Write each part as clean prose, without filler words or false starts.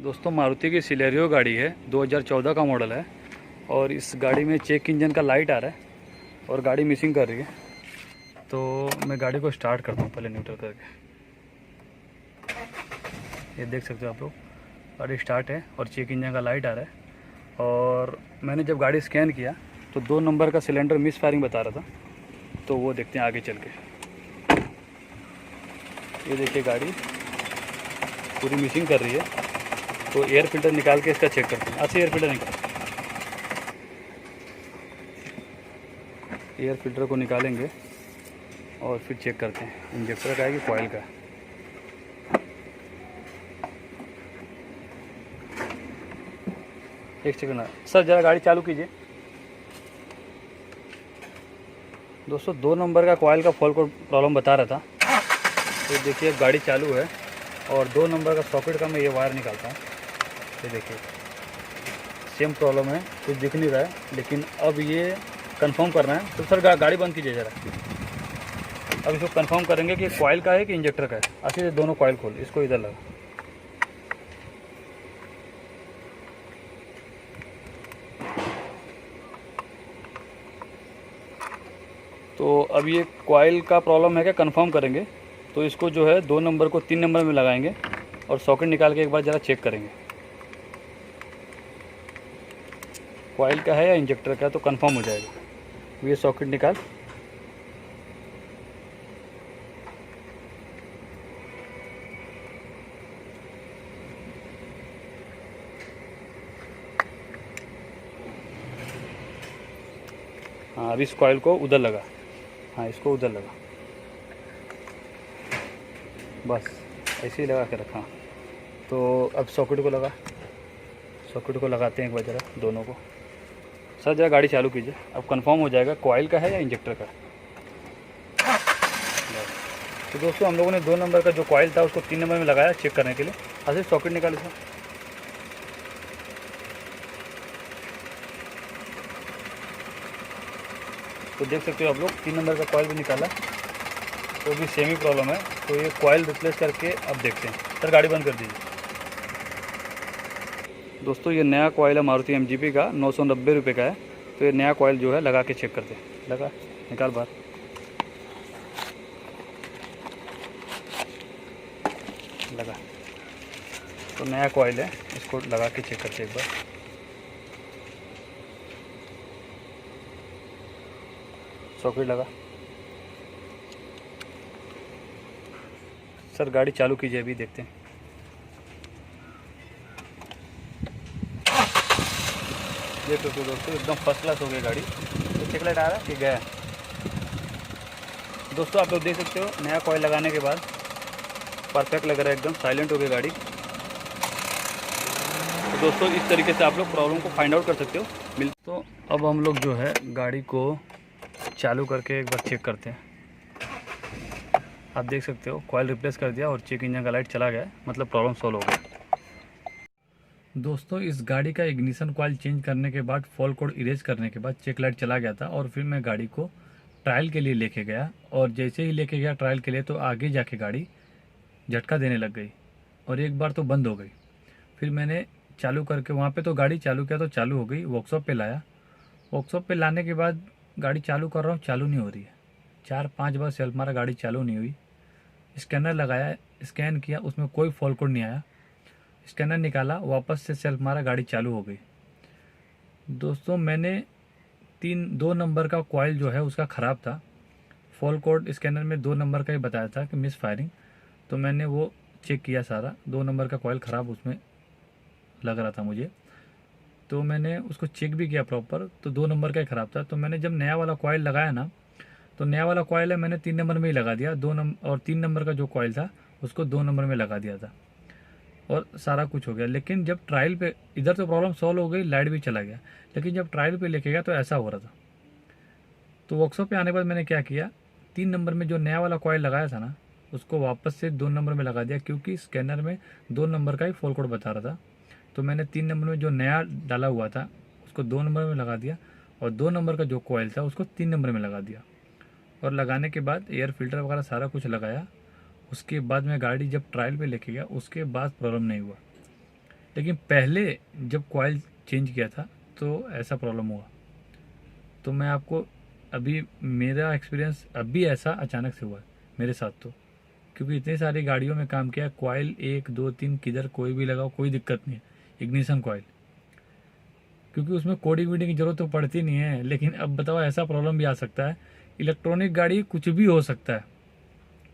दोस्तों मारुति की सिलेरियो गाड़ी है, 2014 का मॉडल है। और इस गाड़ी में चेक इंजन का लाइट आ रहा है और गाड़ी मिसिंग कर रही है। तो मैं गाड़ी को स्टार्ट करता हूँ पहले न्यूट्रल करके। ये देख सकते हो आप लोग, गाड़ी स्टार्ट है और चेक इंजन का लाइट आ रहा है। और मैंने जब गाड़ी स्कैन किया तो 2 नंबर का सिलेंडर मिस फायरिंग बता रहा था। तो वो देखते हैं आगे चल के। ये देखिए गाड़ी पूरी मिसिंग कर रही है। तो एयर फिल्टर निकाल के इसका चेक करते हैं। अच्छे एयर फिल्टर निकाल, एयर फिल्टर को निकालेंगे और फिर चेक करते हैं इंजेक्टर का है कि कॉइल का है। एक सेकंड सर, ज़रा गाड़ी चालू कीजिए। दोस्तों 2 नंबर का कॉइल का फॉल्ट को प्रॉब्लम बता रहा था। तो देखिए गाड़ी चालू है और 2 नंबर का सॉकेट का मैं ये वायर निकालता हूँ। ये देखिए सेम प्रॉब्लम है, कुछ दिख नहीं रहा है, लेकिन अब ये कंफर्म करना है। तो सर गाड़ी बंद कीजिए ज़रा। अब इसको कंफर्म करेंगे कि कॉइल का है कि इंजेक्टर का है। अच्छे से दोनों कॉइल खोल, इसको इधर लगा। तो अब ये कॉइल का प्रॉब्लम है क्या कंफर्म करेंगे। तो इसको जो है 2 नंबर को 3 नंबर में लगाएंगे और सॉकेट निकाल के एक बार ज़रा चेक करेंगे कॉइल का है या इंजेक्टर का, तो कंफर्म हो जाएगा। ये सॉकेट निकाल, हाँ अब इस कॉइल को उधर लगा। हाँ इसको उधर लगा, बस ऐसे ही लगा के रखा। तो अब सॉकेट को लगा, सॉकेट को लगाते हैं एक बार ज़रा दोनों को। सर ज़रा गाड़ी चालू कीजिए, अब कंफर्म हो जाएगा कॉइल का है या इंजेक्टर का। तो दोस्तों हम लोगों ने 2 नंबर का जो कॉइल था उसको 3 नंबर में लगाया चेक करने के लिए। ऐसे सॉकेट निकाले सर। तो देख सकते हो आप लोग 3 नंबर का कॉइल भी निकाला, तो भी सेम ही प्रॉब्लम है। तो ये कॉइल रिप्लेस करके अब देखते हैं। सर गाड़ी बंद कर दीजिए। दोस्तों ये नया कॉइल है मारुति MGP का, 990 रुपये का है। तो ये नया कॉइल जो है लगा के चेक करते हैं। लगा, निकाल बाहर। लगा, तो नया कॉइल है, इसको लगा के चेक करते हैं एक बार। सॉकेट लगा। सर गाड़ी चालू कीजिए, अभी देखते हैं। देखो तो दोस्तों एकदम फर्स्ट क्लास हो गई गाड़ी। तो चेक लाइट आ रहा है कि गया। दोस्तों आप लोग देख सकते हो नया कॉइल लगाने के बाद परफेक्ट लग रहा है, एकदम साइलेंट हो गई गाड़ी। तो दोस्तों इस तरीके से आप लोग प्रॉब्लम को फाइंड आउट कर सकते हो। तो अब हम लोग जो है गाड़ी को चालू करके एक बार चेक करते हैं। आप देख सकते हो कॉइल रिप्लेस कर दिया और चेक इंजन का लाइट चला गया, मतलब प्रॉब्लम सॉल्व हो गई। दोस्तों इस गाड़ी का इग्निशन कॉइल चेंज करने के बाद, फॉल्ट कोड इरेज करने के बाद चेक लाइट चला गया था। और फिर मैं गाड़ी को ट्रायल के लिए लेके गया और जैसे ही लेके गया ट्रायल के लिए, तो आगे जाके गाड़ी झटका देने लग गई और एक बार तो बंद हो गई। फिर मैंने चालू करके वहाँ पे तो गाड़ी चालू किया तो चालू हो गई। वर्कशॉप पे लाया, वर्कशॉप पे लाने के बाद गाड़ी चालू कर रहा हूँ, चालू नहीं हो रही है। 4-5 बार सेल्फ मारा, गाड़ी चालू नहीं हुई। स्कैनर लगाया, स्कैन किया, उसमें कोई फॉल्ट कोड नहीं आया। स्कैनर निकाला, वापस से सेल्फ मारा, गाड़ी चालू हो गई। दोस्तों मैंने 2 नंबर का कॉइल जो है उसका ख़राब था। फॉल्ट कोड स्कैनर में 2 नंबर का ही बताया था कि मिस फायरिंग। तो मैंने वो चेक किया सारा, 2 नंबर का कॉइल ख़राब उसमें लग रहा था मुझे। तो मैंने उसको चेक भी किया प्रॉपर, तो 2 नंबर का ही ख़राब था। तो मैंने जब नया वाला कॉइल लगाया ना, तो नया वाला कॉइल है मैंने 3 नंबर में ही लगा दिया। 2 नंबर और 3 नंबर का जो कॉइल था उसको 2 नंबर में लगा दिया था और सारा कुछ हो गया। लेकिन जब ट्रायल पे, इधर तो प्रॉब्लम सॉल्व हो गई, लाइट भी चला गया, लेकिन जब ट्रायल पे लेके गया तो ऐसा हो रहा था। तो वर्कशॉप पे आने के बाद मैंने क्या किया, 3 नंबर में जो नया वाला कॉइल लगाया था ना, उसको वापस से 2 नंबर में लगा दिया, क्योंकि स्कैनर में 2 नंबर का ही फॉल्ट कोड बता रहा था। तो मैंने 3 नंबर में जो नया डाला हुआ था उसको 2 नंबर में लगा दिया और 2 नंबर का जो कॉइल था उसको 3 नंबर में लगा दिया। और लगाने के बाद एयर फिल्टर वगैरह सारा कुछ लगाया। उसके बाद मैं गाड़ी जब ट्रायल पे लेके गया, उसके बाद प्रॉब्लम नहीं हुआ। लेकिन पहले जब कॉइल चेंज किया था तो ऐसा प्रॉब्लम हुआ। तो मैं आपको अभी मेरा एक्सपीरियंस अभी ऐसा अचानक से हुआ है मेरे साथ, तो क्योंकि इतनी सारी गाड़ियों में काम किया, कॉइल 1 2 3 किधर कोई भी लगाओ कोई दिक्कत नहीं है, इग्निशन कॉइल, क्योंकि उसमें कोडिंग वीडिंग की ज़रूरत तो पड़ती नहीं है। लेकिन अब बताओ ऐसा प्रॉब्लम भी आ सकता है, इलेक्ट्रॉनिक गाड़ी कुछ भी हो सकता है।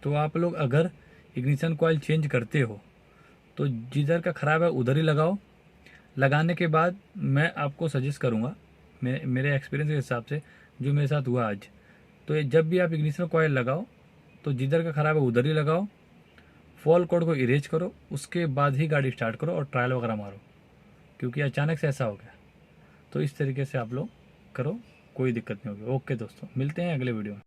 तो आप लोग अगर इग्निशन कॉइल चेंज करते हो तो जिधर का ख़राब है उधर ही लगाओ। लगाने के बाद मैं आपको सजेस्ट करूँगा मेरे एक्सपीरियंस के हिसाब से जो मेरे साथ हुआ आज, तो ये जब भी आप इग्निशन कॉइल लगाओ तो जिधर का ख़राब है उधर ही लगाओ, फॉल कोड को इरेज करो, उसके बाद ही गाड़ी स्टार्ट करो और ट्रायल वगैरह मारो, क्योंकि अचानक से ऐसा हो गया। तो इस तरीके से आप लोग करो, कोई दिक्कत नहीं होगी। ओके दोस्तों, मिलते हैं अगले वीडियो में।